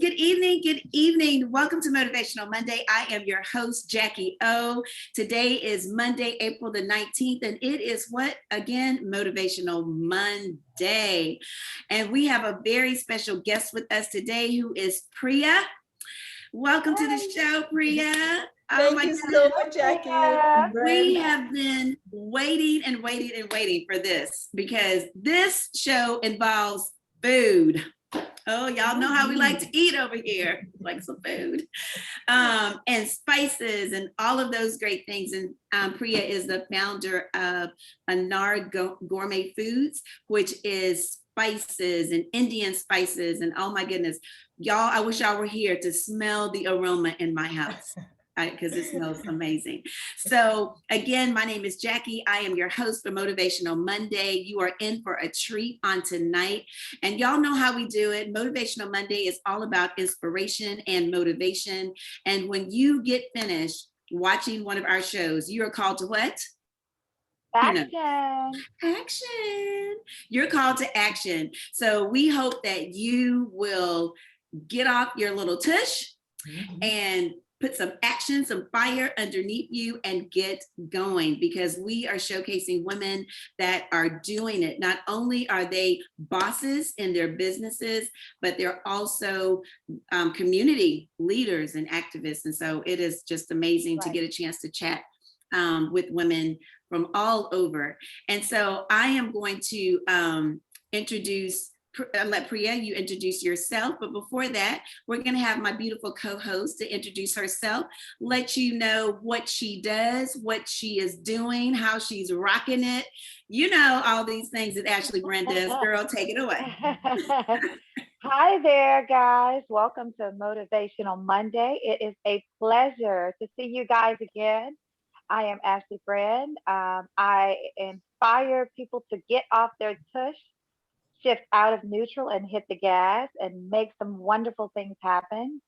good evening, good evening. Welcome to Motivational Monday. I am your host, Jackie O. Today is Monday, April the 19th, and it is what, again, Motivational Monday. And we have a very special guest with us today who is Priya. Welcome to the show, Priya. Thank you so much, Jackie. We have been waiting for this because this show involves food. Oh, y'all know how we like to eat over here, like some food, and spices and all of those great things. And Priya is the founder of Anar Gourmet Foods, which is spices and Indian spices. And oh my goodness, y'all, I wish y'all were here to smell the aroma in my house. Because it smells amazing. So again, my name is Jackie. I am your host for Motivational Monday. You are in for a treat on tonight. And y'all know how we do it. Motivational Monday is all about inspiration and motivation. And when you get finished watching one of our shows, you are called to what? Action. Action. You're called to action. So we hope that you will get off your little tush and put some action, some fire underneath you and get going, because we are showcasing women that are doing it. Not only are they bosses in their businesses, but they're also community leaders and activists. And so it is just amazing to get a chance to chat with women from all over. And so I am going to let Priya, you introduce yourself. But before that, we're going to have my beautiful co-host to introduce herself, let you know what she does, what she is doing, how she's rocking it. You know, all these things that Ashley Brand does. Girl, take it away. Hi there, guys. Welcome to Motivational Monday. It is a pleasure to see you guys again. I am Ashley Brand. I inspire people to get off their tush, shift out of neutral and hit the gas and make some wonderful things happen.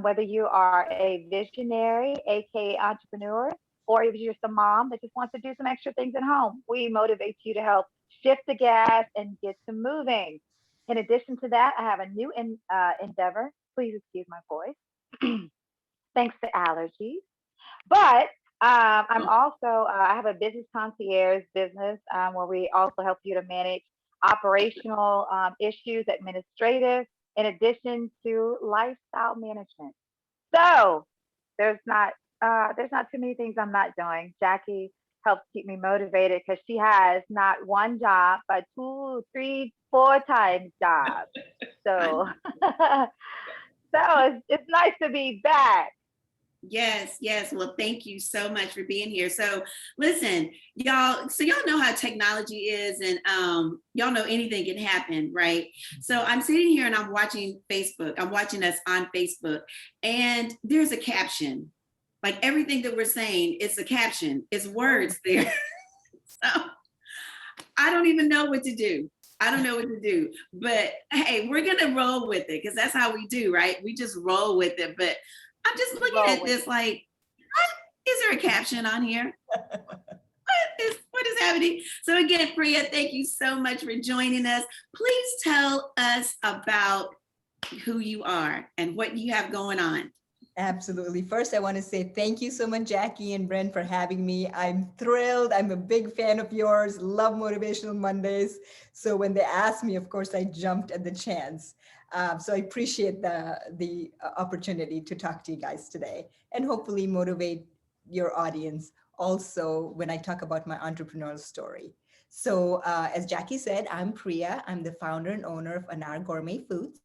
Whether you are a visionary, aka entrepreneur, or if you're just a mom that just wants to do some extra things at home, we motivate you to help shift the gas and get to moving. In addition to that, I have a new endeavor. Please excuse my voice. Thanks to allergies. But I'm also, I have a business concierge business where we also help you to manage operational issues, administrative, in addition to lifestyle management. So there's not too many things I'm not doing. Jackie helps keep me motivated because she has not one job, but 2, 3, 4 times jobs. So it's nice to be back. Yes. Well, thank you so much for being here. So listen, y'all, so y'all know how technology is, and y'all know anything can happen, right? So I'm sitting here and I'm watching Facebook. I'm watching us on Facebook, and there's a caption. Like everything that we're saying, it's a caption. It's words there. So I don't even know what to do. I don't know what to do, but hey, we're going to roll with it because that's how we do, right? We just roll with it. But I'm just looking at this like, is there a caption on here? What is happening? So again, Priya, thank you so much for joining us. Please tell us about who you are and what you have going on. Absolutely. First, I want to say thank you so much, Jackie and Brent, for having me. I'm thrilled. I'm a big fan of yours. Love Motivational Mondays. So when they asked me, of course, I jumped at the chance. So I appreciate the opportunity to talk to you guys today and hopefully motivate your audience also when I talk about my entrepreneurial story. So as Jackie said, I'm Priya. I'm the founder and owner of Anar Gourmet Foods.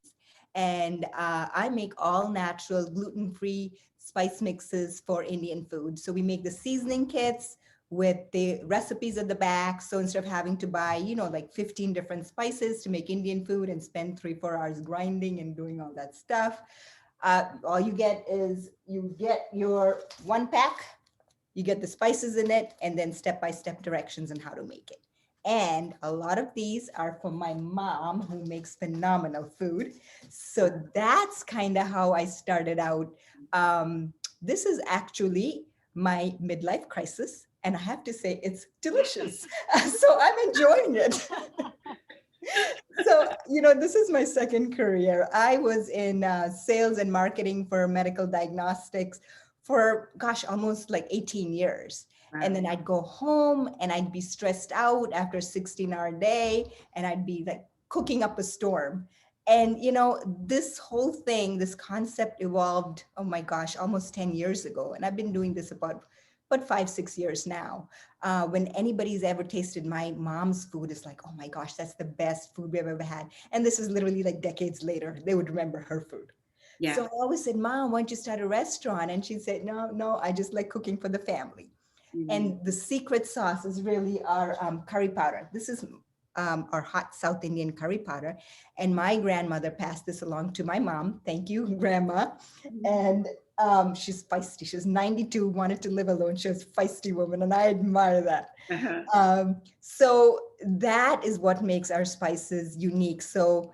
And I make all natural gluten-free spice mixes for Indian food. So we make the seasoning kits with the recipes at the back. So instead of having to buy, like 15 different spices to make Indian food and spend 3-4 hours grinding and doing all that stuff, all you get is you get your 1 pack, you get the spices in it, and then step-by-step directions on how to make it. And a lot of these are from my mom, who makes phenomenal food. So that's kind of how I started out. This is actually my midlife crisis. And I have to say, it's delicious. So I'm enjoying it. So, this is my second career. I was in sales and marketing for medical diagnostics for, gosh, almost like 18 years. And Wow. then I'd go home and I'd be stressed out after a 16-hour day, and I'd be like cooking up a storm. And, this whole thing, this concept evolved, oh my gosh, almost 10 years ago. And I've been doing this about 5, 6 years now. When anybody's ever tasted my mom's food, it's like, oh my gosh, that's the best food we've ever had. And this is literally like decades later, they would remember her food. Yeah. So I always said, Mom, why don't you start a restaurant? And she said, no, no, I just like cooking for the family. Mhm. And the secret sauce is really our curry powder. This is our hot South Indian curry powder. And my grandmother passed this along to my mom. Thank you, Grandma. And she's feisty. She's 92, wanted to live alone. She was a feisty woman, and I admire that. Uh-huh. So that is what makes our spices unique. So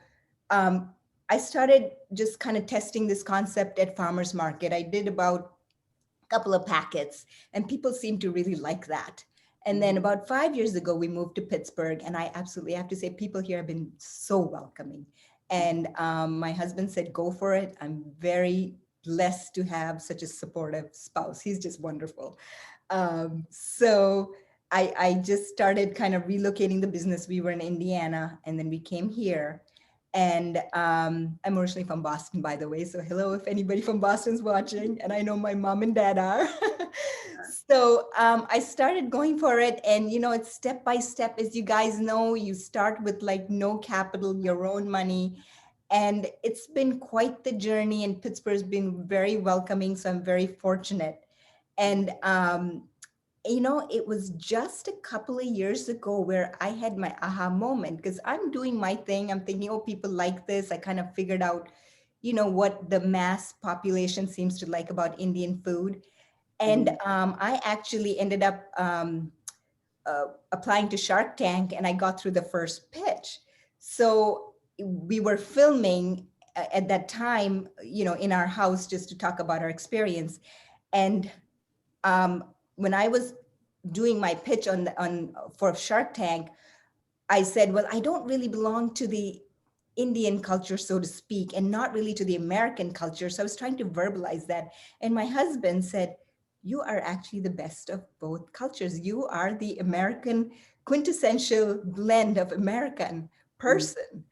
um, I started just kind of testing this concept at farmers market. I did about couple of packets, and people seem to really like that. And then Mhm. about 5 years ago, we moved to Pittsburgh, and I absolutely have to say, people here have been so welcoming. And my husband said, go for it. I'm very blessed to have such a supportive spouse. He's just wonderful. So I just started kind of relocating the business. We were in Indiana, and then we came here. And I'm originally from Boston, by the way. So hello, if anybody from Boston's watching. And I know my mom and dad are. So I started going for it. And, it's step by step. As you guys know, you start with like no capital, your own money. And it's been quite the journey. And Pittsburgh's been very welcoming. So I'm very fortunate. And it was just a couple of years ago where I had my aha moment, because I'm doing my thing. I'm thinking, oh, people like this. I kind of figured out, what the mass population seems to like about Indian food. And Mhm. I actually ended up applying to Shark Tank, and I got through the first pitch. So we were filming at that time, in our house, just to talk about our experience. And when I was doing my pitch on for Shark Tank, I said, well, I don't really belong to the Indian culture, so to speak, and not really to the American culture. So I was trying to verbalize that. And my husband said, you are actually the best of both cultures. You are the American quintessential blend of American Mhm. person.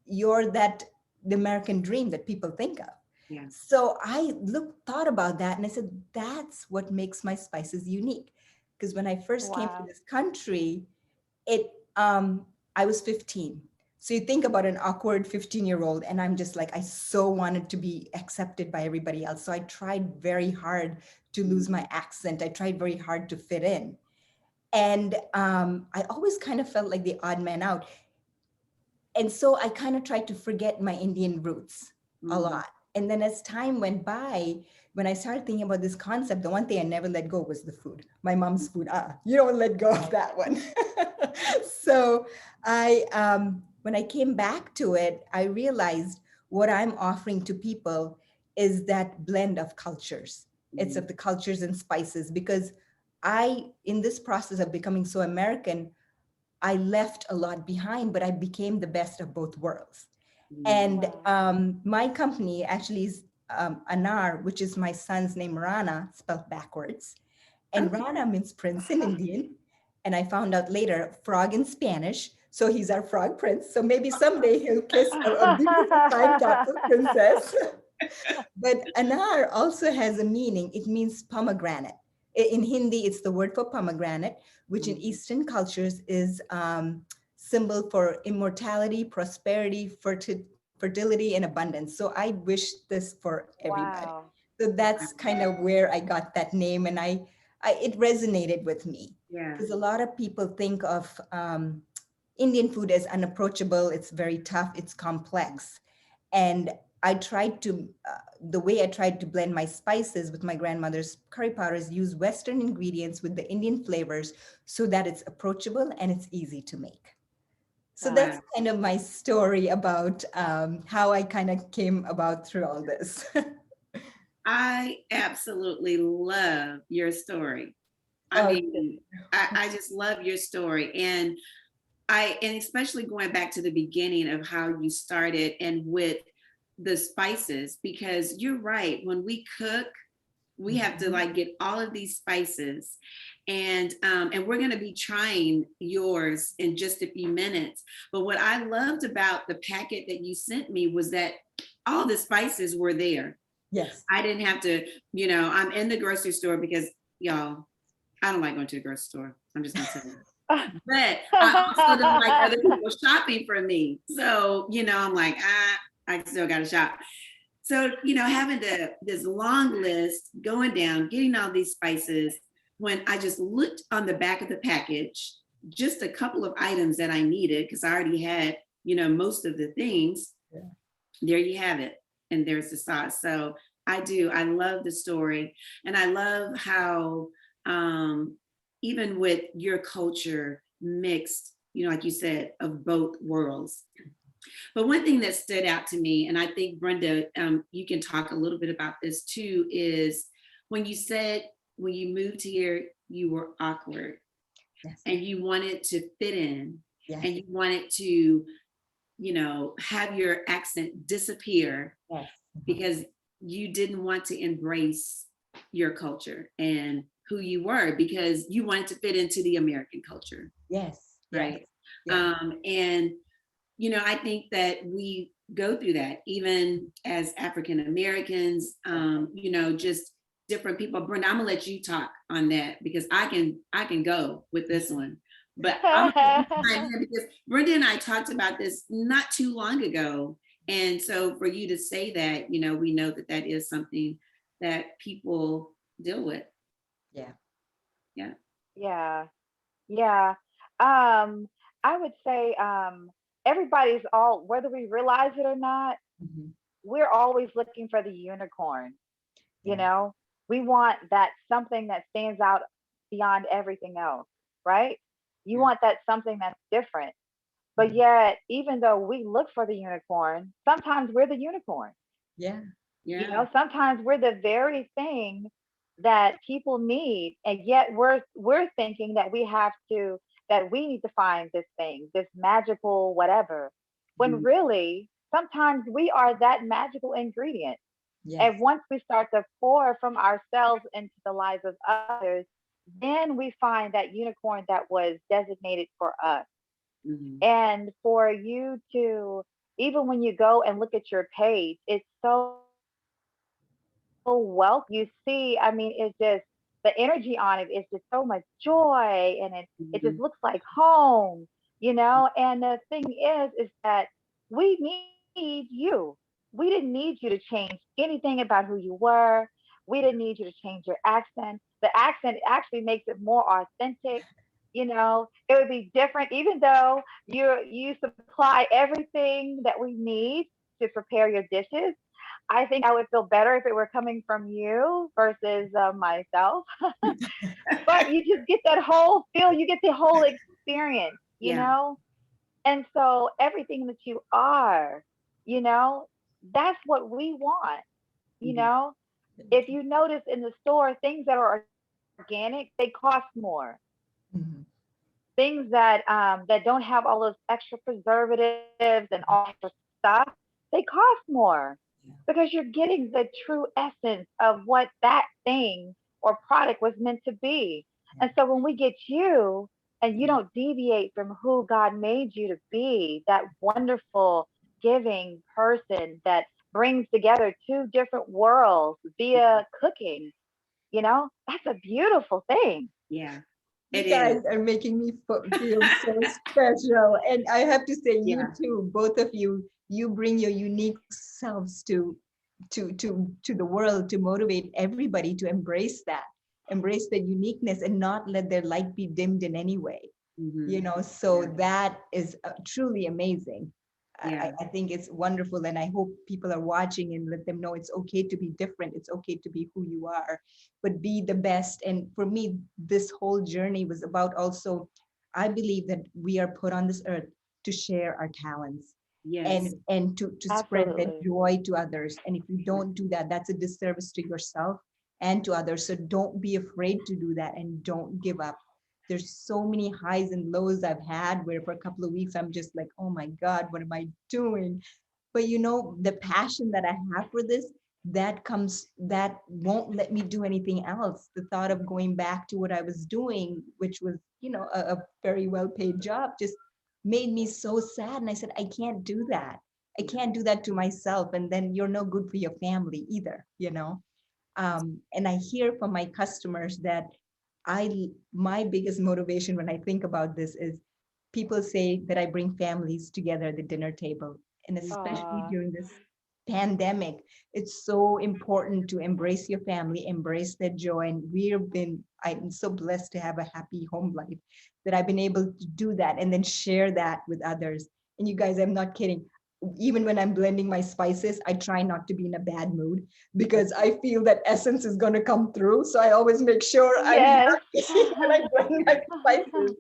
You're that the American dream that people think of. Yeah. So I thought about that, and I said, that's what makes my spices unique. Because when I first came to Wow. this country, it I was 15. So you think about an awkward 15-year-old, and I'm just like, I so wanted to be accepted by everybody else. So I tried very hard to lose my accent. I tried very hard to fit in. And I always kind of felt like the odd man out. And so I kind of tried to forget my Indian roots a Mhm. lot. And then as time went by, when I started thinking about this concept, the one thing I never let go was the food. My mom's food. You don't let go of that one. So when I came back to it, I realized what I'm offering to people is that blend of cultures. It's Mhm. of the cultures and spices, because in this process of becoming so American, I left a lot behind, but I became the best of both worlds. Mhm. And Wow. my company actually is Anar, which is my son's name, Rana, spelled backwards. And Okay. Rana means prince in Indian. And I found out later, frog in Spanish. So he's our frog prince. So maybe someday he'll kiss a beautiful time capsule princess. But anar also has a meaning. It means pomegranate. In Hindi, it's the word for pomegranate, which in Mhm. Eastern cultures is symbol for immortality, prosperity, fertility, and abundance. So I wish this for everybody. Wow. So that's kind of where I got that name, and it resonated with me, Yeah. because a lot of people think of Indian food as unapproachable. It's very tough. It's complex, and the way I tried to blend my spices with my grandmother's curry powders, use Western ingredients with the Indian flavors so that it's approachable and it's easy to make. So that's Wow. Wow. kind of my story about how I kind of came about through all this. I absolutely love your story. I Oh, mean, I just love your story. And and especially going back to the beginning of how you started and with the spices, because you're right. When we cook, we have to like get all of these spices, and we're going to be trying yours in just a few minutes. But what I loved about the packet that you sent me was that all the spices were there. Yes. I didn't have to, I'm in the grocery store because y'all, I don't like going to the grocery store. I'm just gonna tell you. But I also don't like other people shopping for me. So, I'm like, I still gotta shop. So, having this long list, going down, getting all these spices, when I just looked on the back of the package, just a couple of items that I needed, because I already had, most of the things. Yeah. There you have it. And there's the sauce. So I love the story. And I love how, even with your culture mixed, like you said, of both worlds. But one thing that stood out to me, and I think Brenda, you can talk a little bit about this too, is when you said when you moved here, you were awkward. Yes. And you wanted to fit in. Yes. And you wanted to, have your accent disappear. Yes. Because you didn't want to embrace your culture and who you were, because you wanted to fit into the American culture. Yes. Right. Yes. And I think that we go through that even as African Americans, just different people. Brenda, I'm gonna let you talk on that because I can go with this one. But I'm gonna chime in because Brenda and I talked about this not too long ago. And so for you to say that, we know that is something that people deal with. Yeah. Yeah. Yeah. Yeah. I would say everybody's whether we realize it or not, we're always looking for the unicorn. You know, we want that something that stands out beyond everything else, right? You want that something that's different. But yet, even though we look for the unicorn, sometimes we're the unicorn. Yeah. Yeah. Sometimes we're the very thing that people need, and yet we're thinking that we need to find this thing, this magical whatever. When really, sometimes we are that magical ingredient. Yes. And once we start to pour from ourselves into the lives of others, then we find that unicorn that was designated for us. Mm-hmm. And for you to, even when you go and look at your page, it's so well. You see, I mean, it's just the energy on it is just so much joy, and it just looks like home, And the thing is that we need you. We didn't need you to change anything about who you were. We didn't need you to change your accent. The accent actually makes it more authentic. It would be different, even though you supply everything that we need to prepare your dishes. I think I would feel better if it were coming from you versus myself. But you just get that whole feel, you get the whole experience, And so everything that you are, you know, that's what we want, you know. If you notice in the store, things that are organic, they cost more. Mm-hmm. Things that don't have all those extra preservatives and all extra stuff, they cost more because you're getting the true essence of what that thing or product was meant to be. And so when we get you and you don't deviate from who God made you to be, that wonderful giving person that brings together two different worlds via cooking, that's a beautiful thing. Yeah. You guys are making me feel so special. And I have to say, you too, both of you, you bring your unique selves to the world to motivate everybody to embrace the uniqueness and not let their light be dimmed in any way. Mm-hmm. So that is truly amazing. I think it's wonderful, and I hope people are watching and let them know it's okay to be different. It's okay to be who you are, but be the best. And for me, this whole journey was about also, I believe that we are put on this earth to share our talents. Yes. And to spread that joy to others. And if you don't do that, that's a disservice to yourself and to others. So don't be afraid to do that and don't give up. there's so many highs and lows I've had where for a couple of weeks I'm just like, oh my God, what am I doing? But the passion that I have for this, that won't let me do anything else. The thought of going back to what I was doing, which was, a very well paid job, just made me so sad. And I said, I can't do that. I can't do that to myself. And then you're no good for your family either. And I hear from my customers that my biggest motivation when I think about this is people say that I bring families together at the dinner table. And especially Aw. during this pandemic, it's so important to embrace your family, embrace their joy. And I'm so blessed to have a happy home life that I've been able to do that and then share that with others. And you guys, I'm not kidding. Even when I'm blending my spices, I try not to be in a bad mood because I feel that essence is going to come through. So I always make sure I'm Yes. happy when I blend my spices.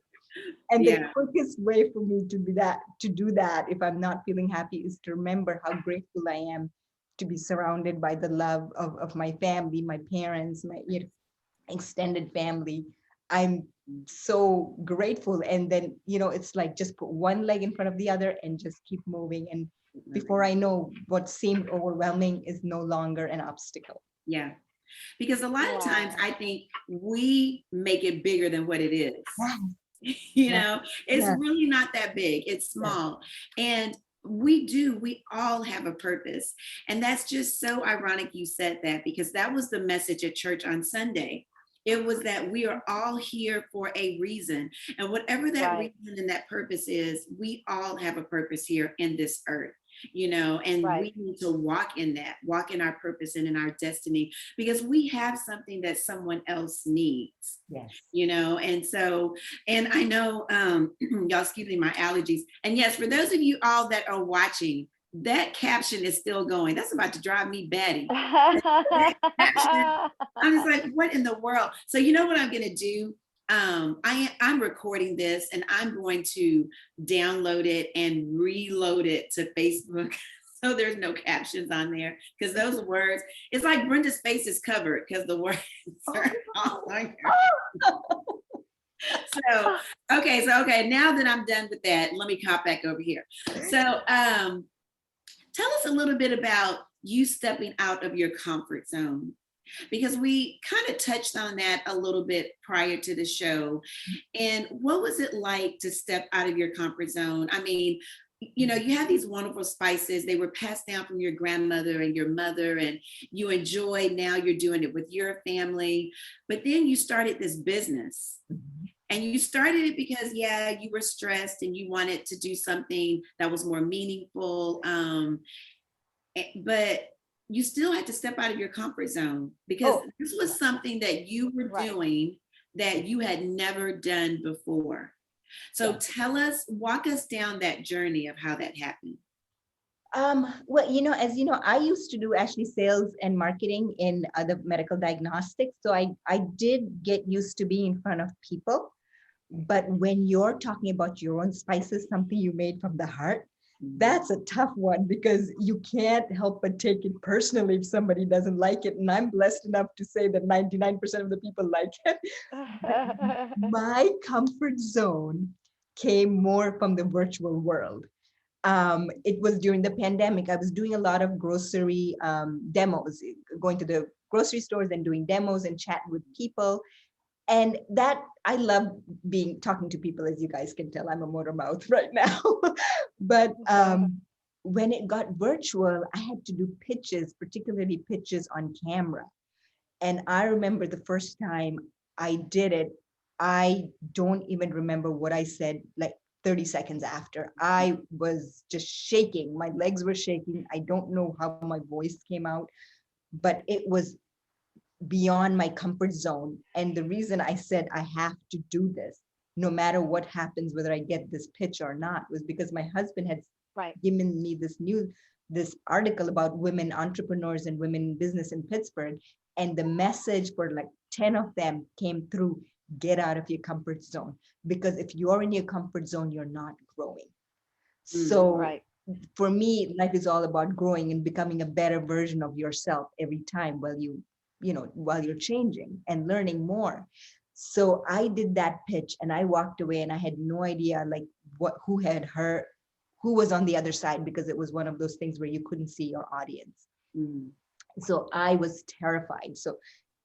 And the Yeah. quickest way for me to do that, if I'm not feeling happy, is to remember how grateful I am to be surrounded by the love of my family, my parents, my extended family. I'm so grateful. And then, it's like just put one leg in front of the other and just keep moving. And before I know, what seemed overwhelming is no longer an obstacle. Yeah. Because a lot of times Wow. I think we make it bigger than what it is. Yeah, It's yeah, really not that big, it's yeah. small. And we all have a purpose. And that's just so ironic you said that, because that was the message at church on Sunday. It was that we are all here for a reason. And whatever that Right. reason and that purpose is, we all have a purpose here in this earth. And Right. we need to walk in our purpose and in our destiny, because we have something that someone else needs. Yes. And so, and I know, y'all, excuse me, my allergies. And yes, for those of you all that are watching, that caption is still going. That's about to drive me batty. That caption, I'm just like, what in the world? So you know what I'm gonna do? I'm recording this and I'm going to download it and reload it to Facebook. So there's no captions on there, because those words, it's like Brenda's face is covered because the words are all on here. Okay, now that I'm done with that, let me hop back over here. So tell us a little bit about you stepping out of your comfort zone, because we kind of touched on that a little bit prior to the show. And what was it like to step out of your comfort zone? I mean, you have these wonderful spices. They were passed down from your grandmother and your mother, and you enjoy, now you're doing it with your family. But then you started this business. And you started it because, yeah, you were stressed and you wanted to do something that was more meaningful. But you still had to step out of your comfort zone, because this was something that you were Right. doing that you had never done before. So walk us down that journey of how that happened. Well, as you know, I used to do actually sales and marketing in other medical diagnostics. So I did get used to being in front of people. But when you're talking about your own spices, something you made from the heart, that's a tough one, because you can't help but take it personally if somebody doesn't like it. And I'm blessed enough to say that 99% of the people like it. My comfort zone came more from the virtual world. It was during the pandemic. I was doing a lot of grocery demos, going to the grocery stores and doing demos and chatting with people. And that, I love talking to people, as you guys can tell, I'm a motor mouth right now. But when it got virtual, I had to do pitches, particularly pitches on camera. And I remember the first time I did it, I don't even remember what I said, like 30 seconds after. I was just shaking. My legs were shaking. I don't know how my voice came out, but it was beyond my comfort zone. And the reason I said I have to do this, no matter what happens, whether I get this pitch or not, was because my husband had Right. given me this article about women entrepreneurs and women in business in Pittsburgh. And the message for like 10 of them came through: get out of your comfort zone. Because if you're in your comfort zone, you're not growing. So Right. for me, life is all about growing and becoming a better version of yourself every time while you're changing and learning more. So I did that pitch and I walked away and I had no idea like who was on the other side, because it was one of those things where you couldn't see your audience. Mm. So I was terrified. So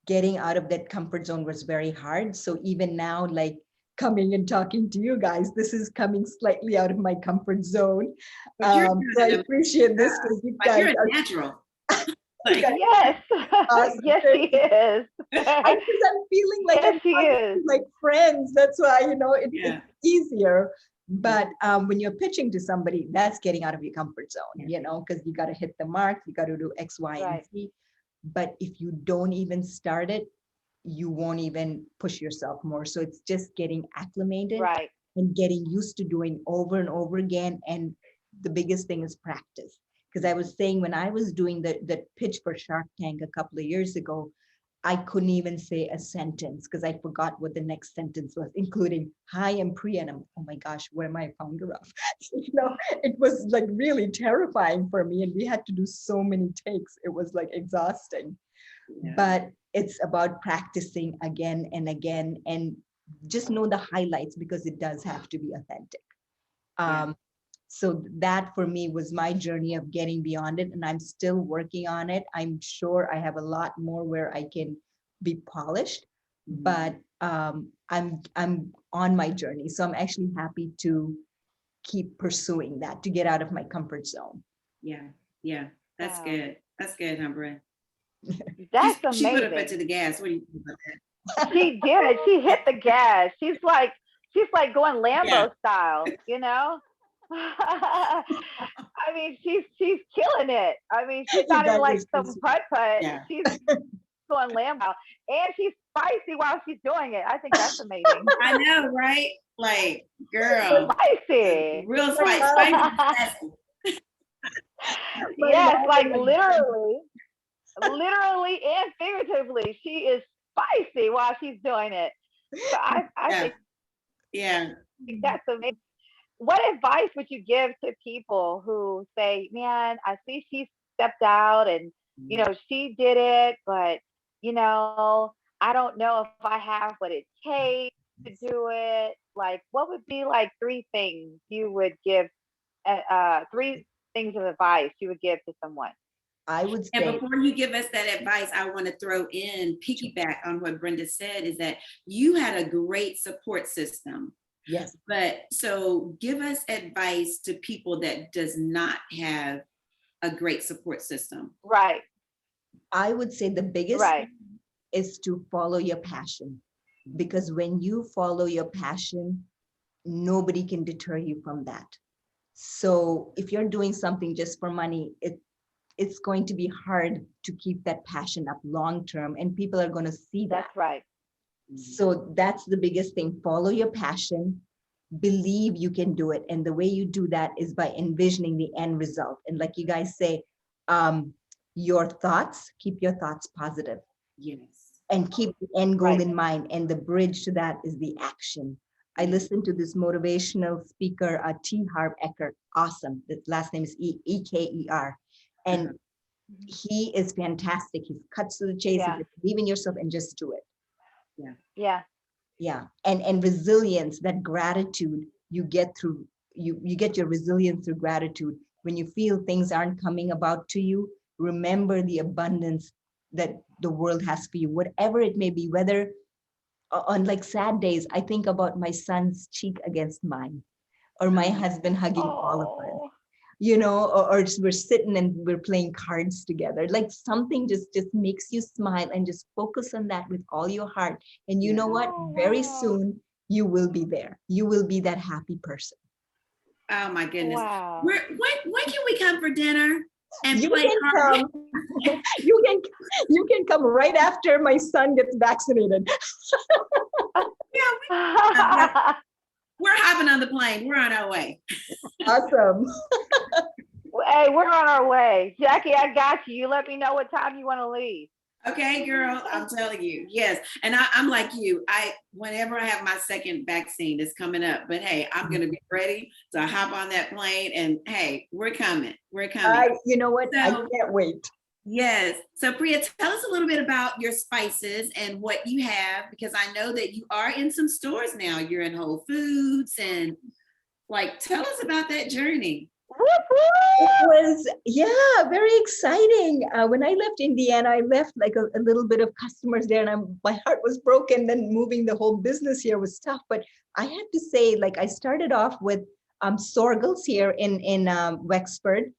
getting out of that comfort zone was very hard. So even now, like coming and talking to you guys, this is coming slightly out of my comfort zone. But you're So I appreciate this because you like guys you're a are natural. you guys Yes. awesome. Yes, she is. Because I'm feeling like Yes, I'm she talking is. to like friends. That's why, Yeah. it's easier. But when you're pitching to somebody, that's getting out of your comfort zone, because you got to hit the mark, you got to do X, Y, and Right. Z. But if you don't even start it, you won't even push yourself more. So it's just getting acclimated Right. and getting used to doing over and over again. And the biggest thing is practice. Because I was saying when I was doing the pitch for Shark Tank a couple of years ago, I couldn't even say a sentence because I forgot what the next sentence was, including, "Hi, I'm Priya." And I'm, oh my gosh, what am I a founder of? It was like really terrifying for me. And we had to do so many takes. It was like exhausting. Yeah. But it's about practicing again and again and just know the highlights because it does have to be authentic. Yeah. So that for me was my journey of getting beyond it, and I'm still working on it. I'm sure I have a lot more where I can be polished, but I'm on my journey. So I'm actually happy to keep pursuing that, to get out of my comfort zone. Yeah. That's Wow. good. That's good, Humbra. That's She put her foot to amazing. the gas. What do you think about that? She did. She hit the gas. She's like going Yeah. Lambo style, you know? I mean, she's killing it. I mean, she's You not even guys are like so some sweet. putt. Yeah. She's going Lambo. And she's spicy while she's doing it. I think that's amazing. I know, right? Like, girl, Spicy. real spicy. My Yes, mom like was literally and figuratively, she is spicy while she's doing it. So I Yeah. think Yeah. that's amazing. What advice would you give to people who say, "Man, I see she stepped out and she did it, but I don't know if I have what it takes to do it." Like, what would be like three things you would give? Three things of advice you would give to someone. I would And say, before you give us that advice, I want to throw in, piggyback on what Brenda said, is that you had a great support system. yes, But so give us advice to people that does not have a great support system. Right. I would say the biggest Right. is to follow your passion. Because when you follow your passion, nobody can deter you from that. So if you're doing something just for money, it's going to be hard to keep that passion up long term, and people are going to see that. That's right. So that's the biggest thing. Follow your passion, believe you can do it. And the way you do that is by envisioning the end result. And like you guys say, keep your thoughts positive Yes. and keep the end goal Right. in mind. And the bridge to that is the action. I listened to this motivational speaker, T. Harv Eker. Awesome. His last name is Eker. And he is fantastic. He cuts to the chase. Yeah. He says, believe in yourself and just do it. Yeah. Yeah. And resilience, that gratitude you get through, you get your resilience through gratitude. When you feel things aren't coming about to you, remember the abundance that the world has for you, whatever it may be. Whether on like sad days, I think about my son's cheek against mine, or my husband hugging all of us, or we're sitting and we're playing cards together. Like something just makes you smile, and just focus on that with all your heart. And you know what? Oh, Very wow. soon you will be there. You will be that happy person. Oh my goodness. Wow. When can we come for dinner and You play can cards? come. You can come right after my son gets vaccinated. Yeah, we're hopping on the plane. We're on our way. Awesome. Hey, we're on our way. Jacquie, I got you. You let me know what time you want to leave. Okay, girl, I'm telling you, yes. And I'm like you. Whenever I have my second vaccine, it's coming up. But hey, I'm gonna be ready to hop on that plane. And hey, we're coming. We're coming. You know what? I So, can't wait. Yes. So Priya, tell us a little bit about your spices and what you have, because I know that you are in some stores now. You're in Whole Foods and like, tell us about that journey. Whoop, It whoop. was, yeah, very exciting. When I left Indiana, I left like a little bit of customers there, and my heart was broken. Then moving the whole business here was tough. But I have to say, like, I started off with Sorgels here in Wexford.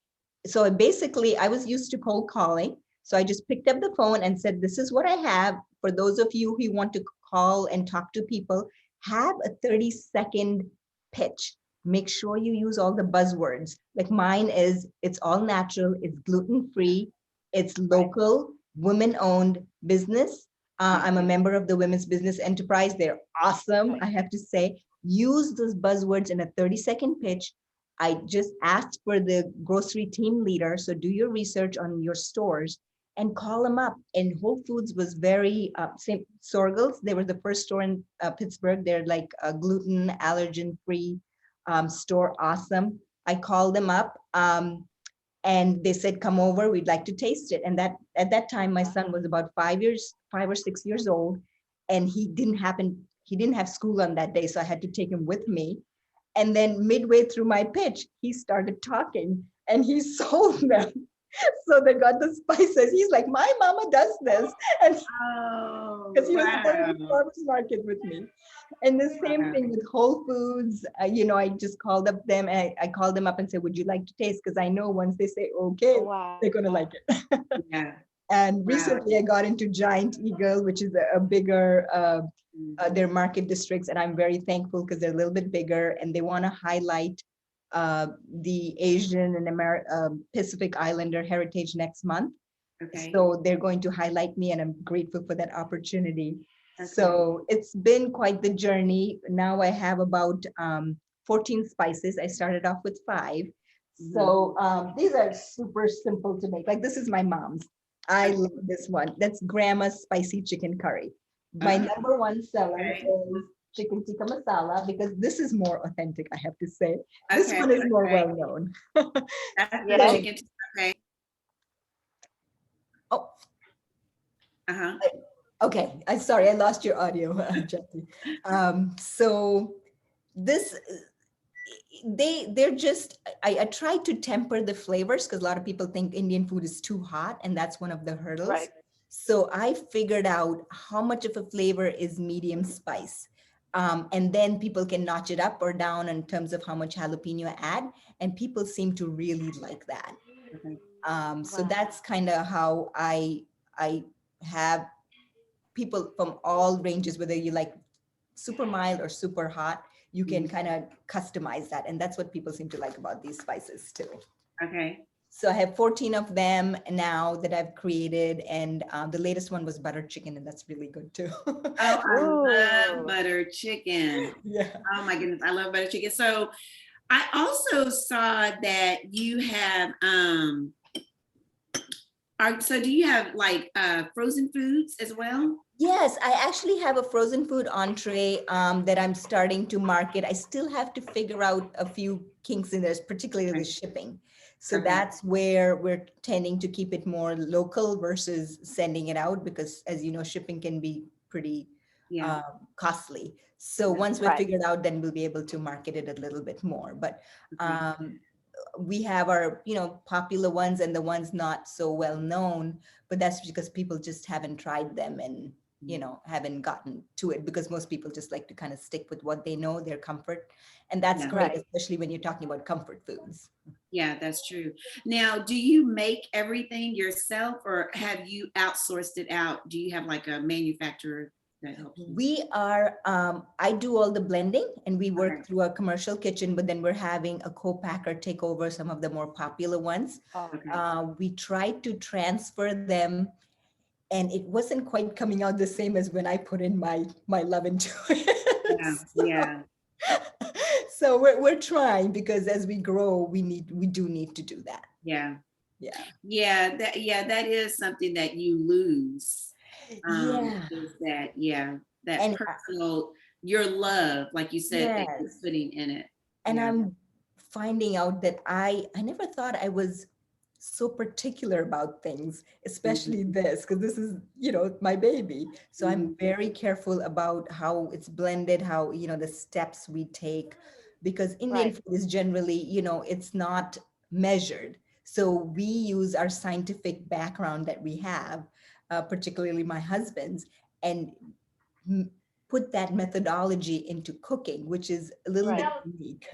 So basically, I was used to cold calling. So I just picked up the phone and said, "This is what I have. For those of you who want to call and talk to people, have a 30-second pitch. Make sure you use all the buzzwords. Like mine is, it's all natural, it's gluten-free, it's local, women-owned business. I'm a member of the Women's Business Enterprise. They're awesome, I have to say. Use those buzzwords in a 30-second pitch. I just asked for the grocery team leader. So do your research on your stores and call them up. And Whole Foods was very, same Sorgels. They were the first store in Pittsburgh. They're like a gluten, allergen-free store. Awesome. I called them up and they said, come over, we'd like to taste it. And that at that time, my son was about 5 or 6 years old, and he didn't have school on that day. So I had to take him with me. And then midway through my pitch, he started talking and he sold them. So they got the spices. He's like, my mama does this. And Oh, because he was going to the wow. farmer's market with me. And the same thing with Whole Foods. I just called up them and I called them up and said, would you like to taste? Because I know once they say, okay, Wow. they're going to like it. Yeah. And Wow. recently I got into Giant Eagle, which is a bigger, their market districts. And I'm very thankful because they're a little bit bigger and they want to highlight the Asian and Pacific Islander heritage next month. Okay. So they're going to highlight me, and I'm grateful for that opportunity. Okay. So it's been quite the journey. Now I have about 14 spices. I started off with 5. So these are super simple to make. Like this is my mom's. I love this one. That's Grandma's spicy chicken curry. My number one seller is chicken tikka masala, because this is more authentic, I have to say. This one is more well known. That's the Yes. chicken. Okay. Oh, Uh-huh. okay. I'm sorry, I lost your audio, Jacquie. So this, they're just, I try to temper the flavors because a lot of people think Indian food is too hot, and that's one of the hurdles. Right. So I figured out how much of a flavor is medium spice. And then people can notch it up or down in terms of how much jalapeno I add. And people seem to really like that. Okay. So Wow. that's kind of how I have people from all ranges, whether you like super mild or super hot, you can kind of customize that. And that's what people seem to like about these spices too. Okay. So I have 14 of them now that I've created. And the latest one was butter chicken, and that's really good too. Oh, I love Ooh. butter chicken. Yeah. Oh my goodness, I love butter chicken. So I also saw that you have so do you have like frozen foods as well? Yes, I actually have a frozen food entree that I'm starting to market. I still have to figure out a few kinks in there, particularly the shipping. So that's where we're tending to keep it more local versus sending it out, because as you know, shipping can be pretty costly. So once we're Right. figured out, then we'll be able to market it a little bit more. But we have our, popular ones and the ones not so well known, but that's because people just haven't tried them and haven't gotten to it, because most people just like to kind of stick with what they know, their comfort. And that's great, Right. especially when you're talking about comfort foods. Yeah, that's true. Now, do you make everything yourself, or have you outsourced it out? Do you have like a manufacturer that helps you? We are, I do all the blending, and we work through a commercial kitchen, but then we're having a co-packer take over some of the more popular ones. We tried to transfer them, and it wasn't quite coming out the same as when I put in my love into it. Yeah. So we're trying, because as we grow, we do need to do that. Yeah. Yeah. That is something that you lose. Yeah. Is that that And personal, your love, like you said, that you're putting in it. And I'm finding out that I never thought I was so particular about things, especially Mhm. this, because this is, my baby. So Mhm. I'm very careful about how it's blended, how, the steps we take, because Indian Right. food is generally, it's not measured. So we use our scientific background that we have, particularly my husband's, and m- put that methodology into cooking, which is a little Right. bit unique.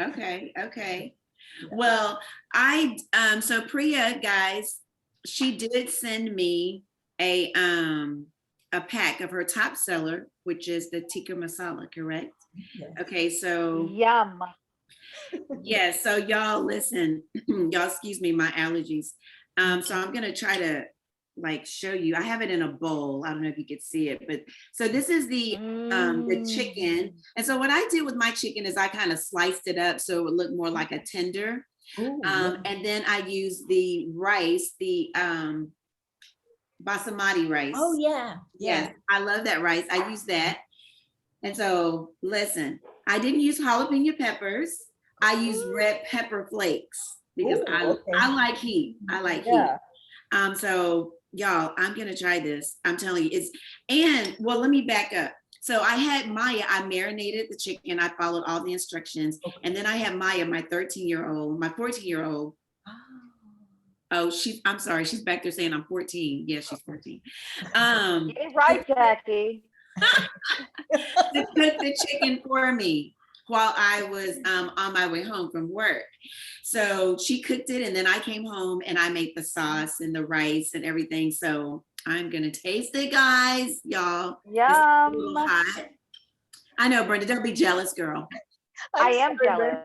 Okay, okay. Yeah. Well, so Priya, guys, she did send me a pack of her top seller, which is the tikka masala, correct? Yes. Okay, so Yum. yes, so y'all listen, y'all excuse me, my allergies. So I'm gonna try to like show you. I have it in a bowl. I don't know if you could see it, but so this is the chicken. Mm. And so what I did with my chicken is I kind of sliced it up so it would look more like a tender. Oh, yeah. And then I used the rice, the basmati rice. Oh, yeah. Yes, Yeah. I love that rice. I use that. And so listen, I didn't use jalapeno peppers. I used red pepper flakes because Oh, I okay. like heat. I like heat. Yeah. So y'all, I'm gonna try this. I'm telling you, and well, let me back up. So I had Maya, I marinated the chicken, I followed all the instructions, Okay. and then I had Maya, my 13-year-old, my 14-year-old. Ah. Oh, I'm sorry, she's back there saying I'm 14. Yeah, she's 14. Get it right, Jackie. To cook the chicken for me while I was on my way home from work. So she cooked it, and then I came home and I made the sauce and the rice and everything. So I'm gonna taste it, guys. Y'all, it's a little Yum. hot. I know, Brenda, don't be jealous, girl. I I'm am sorry, Brent. jealous.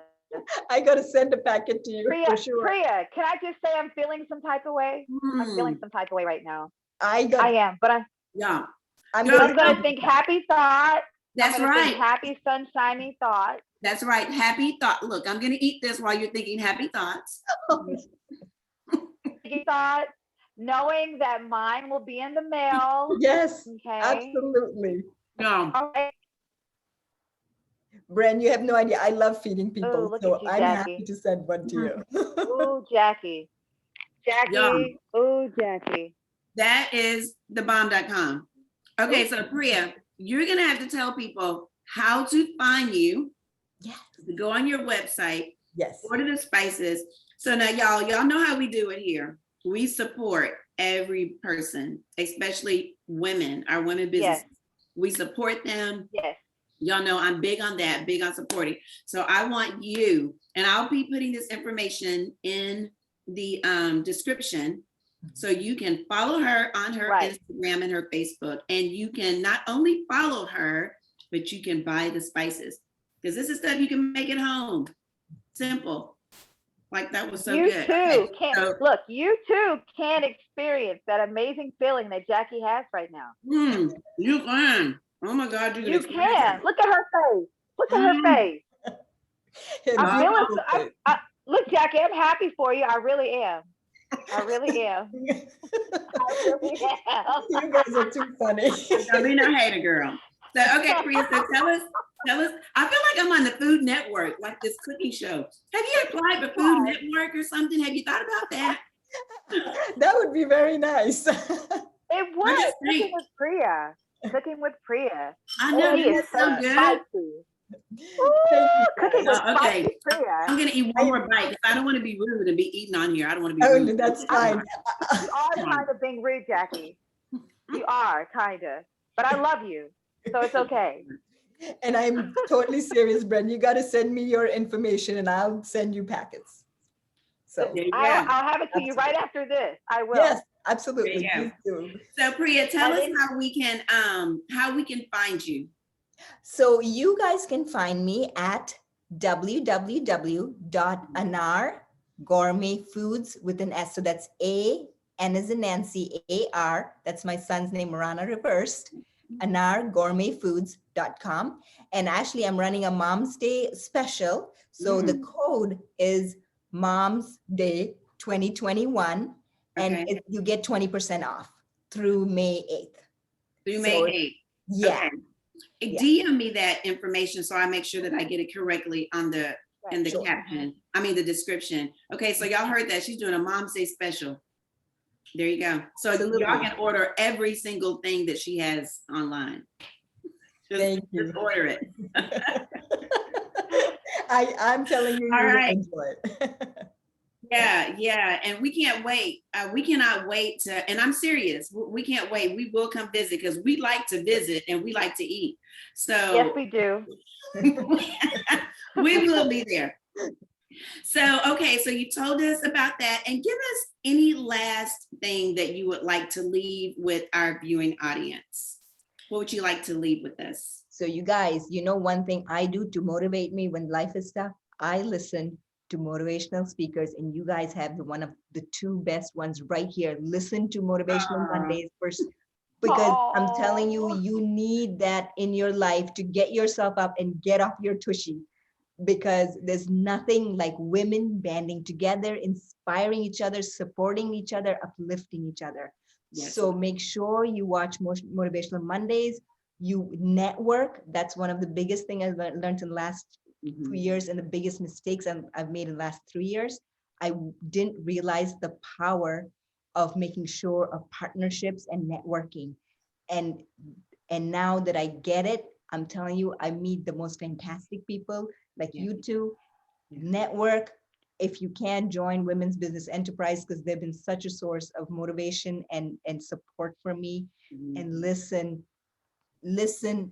I gotta send a packet to you Priya, for sure. Priya, can I just say I'm feeling some type of way? I'm feeling Mm, some type of way right now. I I got. am, but yeah, I'm girl, gonna I'm gonna send think you that. happy thoughts. I'm that's gonna think right. happy, sunshiny thoughts. That's right. Happy thought. Look, I'm gonna eat this while you're thinking happy thoughts. Happy thoughts, knowing that mine will be in the mail. Yes, Okay. absolutely. Yeah. All right. Bren, you have no idea. I love feeding Oh, people, look at so you, I'm happy Jackie. to send one to Mhm. you. Ooh, Jackie. Yeah. Jackie. Ooh, Jackie. That is thebomb.com. Okay, Oh, so Priya, you're gonna have to tell people how to find you. yes, Go on your website, yes. order the spices. So now y'all know how we do it here. We support every person, especially women, our women Yes. businesses. We support them. Yes. Y'all know I'm big on that, big on supporting. So I want you, and I'll be putting this information in the description so you can follow her on her Right. Instagram and her Facebook. And you can not only follow her, but you can buy the spices because this is stuff you can make at home. Simple. Like that was so You good. too Okay, can so look. You too can experience that amazing feeling that Jackie has right now. you can. Oh my God, you can You experience can. it. Look at her face. Look at her Mm, face. And I'm oh, feeling. beautiful face. Look, Jackie. I'm happy for you. I really am. I really am. I really am. You guys are too funny. don't be no hater, girl. So okay, Priya, so tell us. I feel like I'm on the Food Network, like this cooking show. Have you applied for Food Network or something? Have you thought about that? That would be very nice. It I was just cooking think with Priya. Cooking with Priya. I Oh, know he is that's so so good. spicy. Thank you, Ooh, cooking guys. with Okay, spicy Priya. I'm gonna eat one I, more bite because I don't want to be rude and be eating on here. I don't want to be oh, rude. that's I fine. mean, you are Come kind on. of being rude, Jackie. You are kind of, but I love you, so it's okay. And I'm totally serious, Bren. You got to send me your information and I'll send you packets. So, There you I'll go. I'll have it to you right absolutely. after this. I will. Yes, There you absolutely. go. Please do. So Priya, tell And us then how we can find you. So you guys can find me at www.anargourmetfoods with an S. So that's N as in Nancy, AR. That's my son's name, Marana reversed. anargourmetfoods.com. And actually, I'm running a Mom's Day special. So the code is Mom's Day 2021. And Okay. you get 20% off through May 8th. Through So, May 8th. yeah. Okay. Yeah. DM me that information so I make sure that I get it correctly on the in the Sure. caption. I mean, the description. Okay, so y'all heard that. She's doing a Mom's Day special. There you go. So Absolutely. y'all can order every single thing that she has online. Thank you. Just order it. I'm telling you, All you will right. enjoy it. Yeah. And we can't wait. We cannot wait to, and I'm serious. We can't wait. We will come visit because we like to visit and we like to eat. So Yes, we do. we will be there. So, okay, so you told us about that, and give us any last thing that you would like to leave with our viewing audience. What would you like to leave with us? So you guys, you know, one thing I do to motivate me when life is tough, I listen to motivational speakers, and you guys have one of the two best ones right here. Listen to Motivational Mondays first, because I'm telling you, you need that in your life to get yourself up and get off your tushy, because there's nothing like women banding together, inspiring each other, supporting each other, uplifting each other. Yes. So make sure you watch Motivational Mondays. You network. That's one of the biggest things I've learned in the last 2 years, and the biggest mistakes I've made in the last 3 years. I didn't realize the power of making sure of partnerships and networking. And now that I get it, I'm telling you, I meet the most fantastic people like you two. Network. If you can, join Women's Business Enterprise, because they've been such a source of motivation and support for me. And listen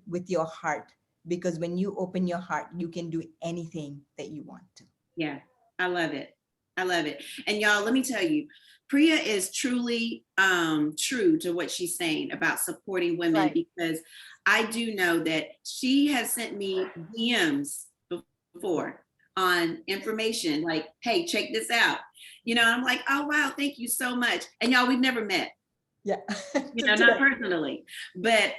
with your heart, because when you open your heart, you can do anything that you want to. Yeah, I love it. I love it. And y'all, let me tell you, Priya is truly true to what she's saying about supporting women, Right. because I do know that she has sent me DMs before on information like, hey, check this out. You know, I'm like, oh, wow, thank you so much. And y'all, we've never met. Yeah. You know, not personally, but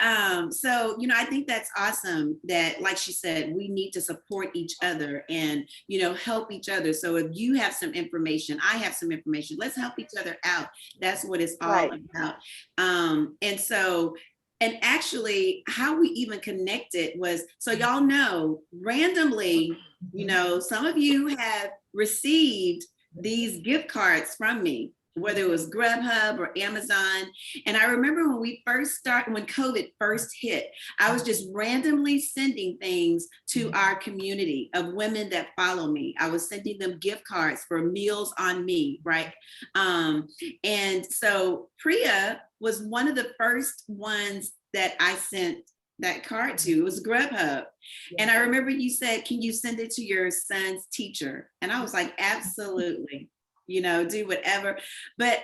so, you know, I think that's awesome that, like she said, we need to support each other and, you know, help each other. So if you have some information, I have some information, let's help each other out. That's what it's all Right. about. And so, and actually how we even connected was, so y'all know, randomly, you know, some of you have received these gift cards from me, whether it was Grubhub or Amazon. And I remember when we first started, when COVID first hit, I was just randomly sending things to our community of women that follow me. I was sending them gift cards for Meals on Me, right? And so Priya was one of the first ones that I sent that card to. It was Grubhub. And I remember you said, can you send it to your son's teacher? And I was like, absolutely. You know, do whatever. But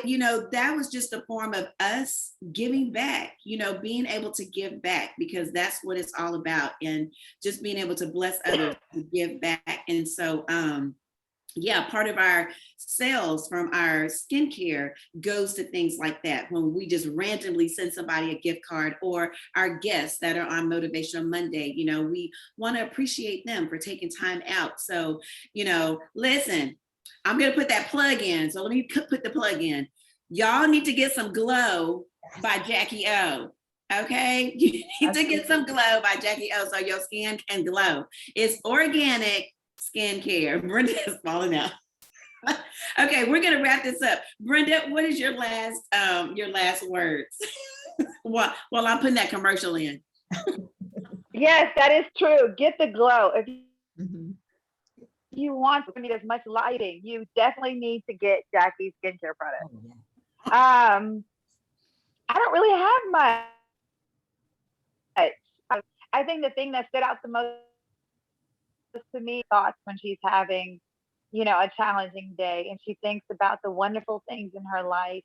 you know, that was just a form of us giving back, you know, being able to give back, because that's what it's all about. And just being able to bless others to give back. And so, yeah, part of our sales from our skincare goes to things like that. When we just randomly send somebody a gift card, or our guests that are on Motivational Monday, you know, we want to appreciate them for taking time out. So, you know, listen, I'm going to put that plug in. So let me put the plug in. Y'all need to get some Glow by Jacquie O. Okay. You need to get some Glow by Jacquie O so your skin can glow. It's organic skincare. Brenda is falling out. Okay, we're going to wrap this up. Brenda, what is your last words? Well, I'm putting that commercial in. Yes, that is true. Get the Glow. If Mhm. you want to need as much lighting, you definitely need to get Jacquie's skincare product. Oh, yeah. I don't really have much. I think the thing that stood out the most to me, thoughts when she's having, you know, a challenging day and she thinks about the wonderful things in her life.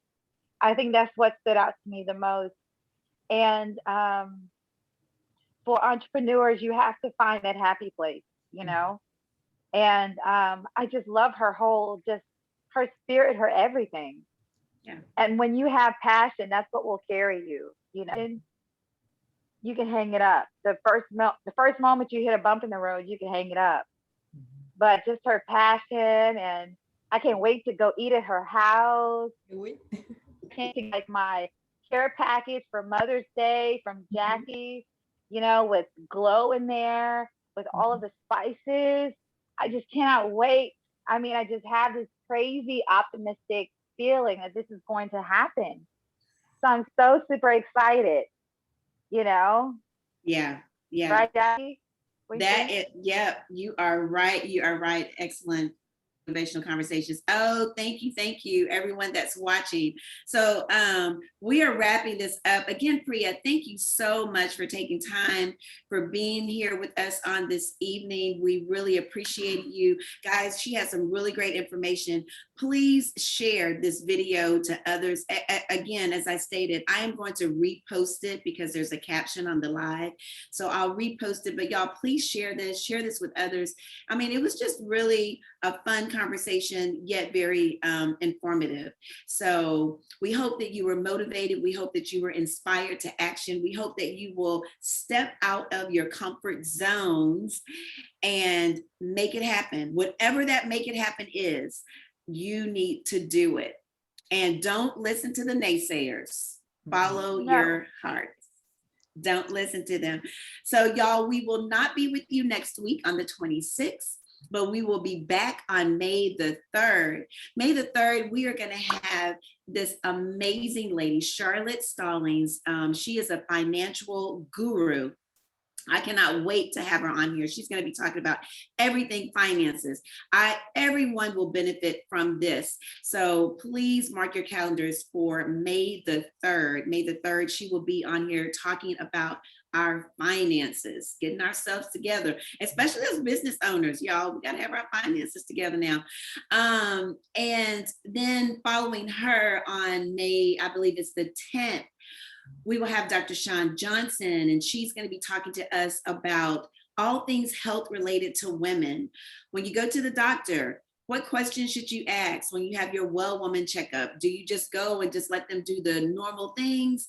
I think that's what stood out to me the most. And for entrepreneurs, you have to find that happy place, you know. And I just love her whole, just her spirit, her everything. Yeah. And when you have passion, that's what will carry you. You know, and you can hang it up. The first moment you hit a bump in the road, you can hang it up. But just her passion, and I can't wait to go eat at her house. Oui. Can't think like my care package for Mother's Day from Jacquie, you know, with Glow in there, with all of the spices. I just cannot wait. I mean, I just have this crazy optimistic feeling that this is going to happen. So I'm so super excited, you know? Yeah, yeah. Right, Jackie? What do you That think? it, yeah, you are right. You are right. Excellent motivational conversations. Oh, thank you, everyone that's watching. So we are wrapping this up. Again, Priya, thank you so much for taking time for being here with us on this evening. We really appreciate you. Guys, she has some really great information. Please share this video to others. Again, as I stated, I am going to repost it because there's a caption on the live. So I'll repost it, but y'all please share this with others. I mean, it was just really a fun conversation, yet very informative. So we hope that you were motivated. We hope that you were inspired to action. We hope that you will step out of your comfort zones and make it happen. Whatever that make it happen is, you need to do it. And don't listen to the naysayers. Follow your heart. Don't listen to them. So y'all, we will not be with you next week on the 26th, but we will be back on May the 3rd. May the 3rd, we are going to have this amazing lady, Charlotte Stallings. She is a financial guru. I cannot wait to have her on here. She's going to be talking about everything finances. Everyone will benefit from this. So please mark your calendars for May the 3rd. May the 3rd, she will be on here talking about our finances, getting ourselves together, especially as business owners, y'all. We got to have our finances together now. And then following her on May, I believe it's the 10th, we will have Dr. Shawn Johnson, and she's going to be talking to us about all things health related to women. When you go to the doctor, what questions should you ask when you have your well woman checkup? Do you just go and just let them do the normal things?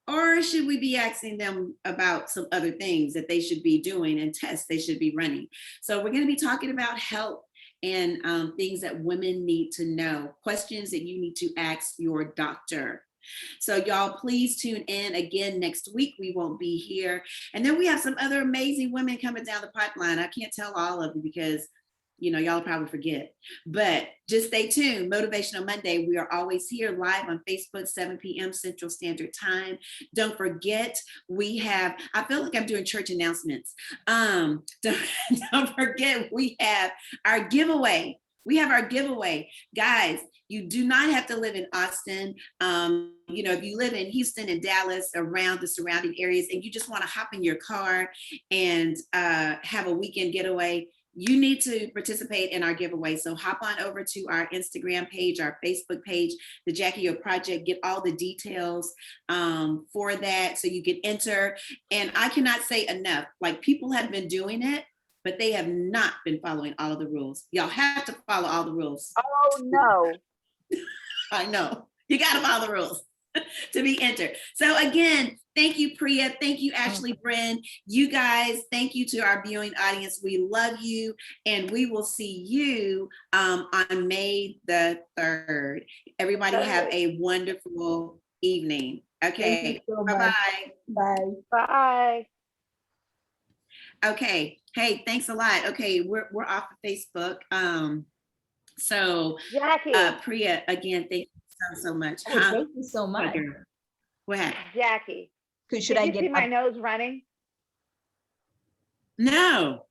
Or should we be asking them about some other things that they should be doing and tests they should be running? So we're going to be talking about health and things that women need to know, questions that you need to ask your doctor. So y'all, please tune in again next week. We won't be here. And then we have some other amazing women coming down the pipeline. I can't tell all of them because, you know, y'all probably forget, but just stay tuned. Motivational Monday. We are always here live on Facebook, 7 p.m. Central Standard Time. Don't forget, we have, I feel like I'm doing church announcements. Don't forget, we have our giveaway. We have our giveaway. Guys, you do not have to live in Austin. You know, if you live in Houston and Dallas, around the surrounding areas, and you just want to hop in your car and have a weekend getaway, you need to participate in our giveaway. So hop on over to our Instagram page, our Facebook page, the Jacquie O Project, get all the details for that so you can enter. And I cannot say enough, like, people have been doing it, but they have not been following all of the rules. Y'all have to follow all the rules. Oh, no. I know. You got to follow the rules to be entered. So again, thank you, Priya. Thank you, Ashley, Bren. You guys, thank you to our viewing audience. We love you. And we will see you on May the 3rd. Everybody have a wonderful evening. Okay. So Bye-bye. Bye. Bye. Okay. Hey, thanks a lot. Okay, we're off of Facebook. So Jacquie. Priya, again, thank you so much. Oh, thank you so much. What happened? Jacquie. Should Did I you get see up? my nose running? No.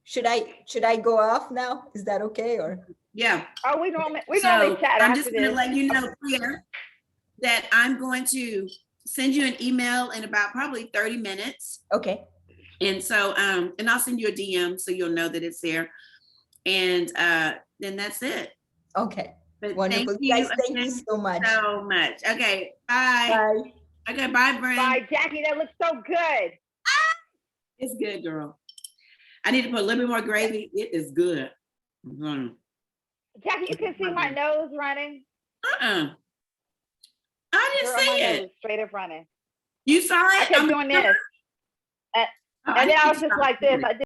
Should I go off now? Is that okay? Or Yeah. Oh, we normally So chat I'm after just going to this. let you know, Priya, that I'm going to send you an email in about probably 30 minutes. okay. And so, and I'll send you a DM so you'll know that it's there. And then that's it. Okay. But Wonderful. thank you Guys, thank you so much. so much. Okay. Bye. Bye. Okay. Bye, Brent. Bye, Jacquie. That looks so good. It's good, girl. I need to put a little bit more gravy. It is good. Jacquie, you can see my nose running. I didn't Girl, see my it. nose is straight up running. You saw it? I kept doing this. And then I was just like this. I did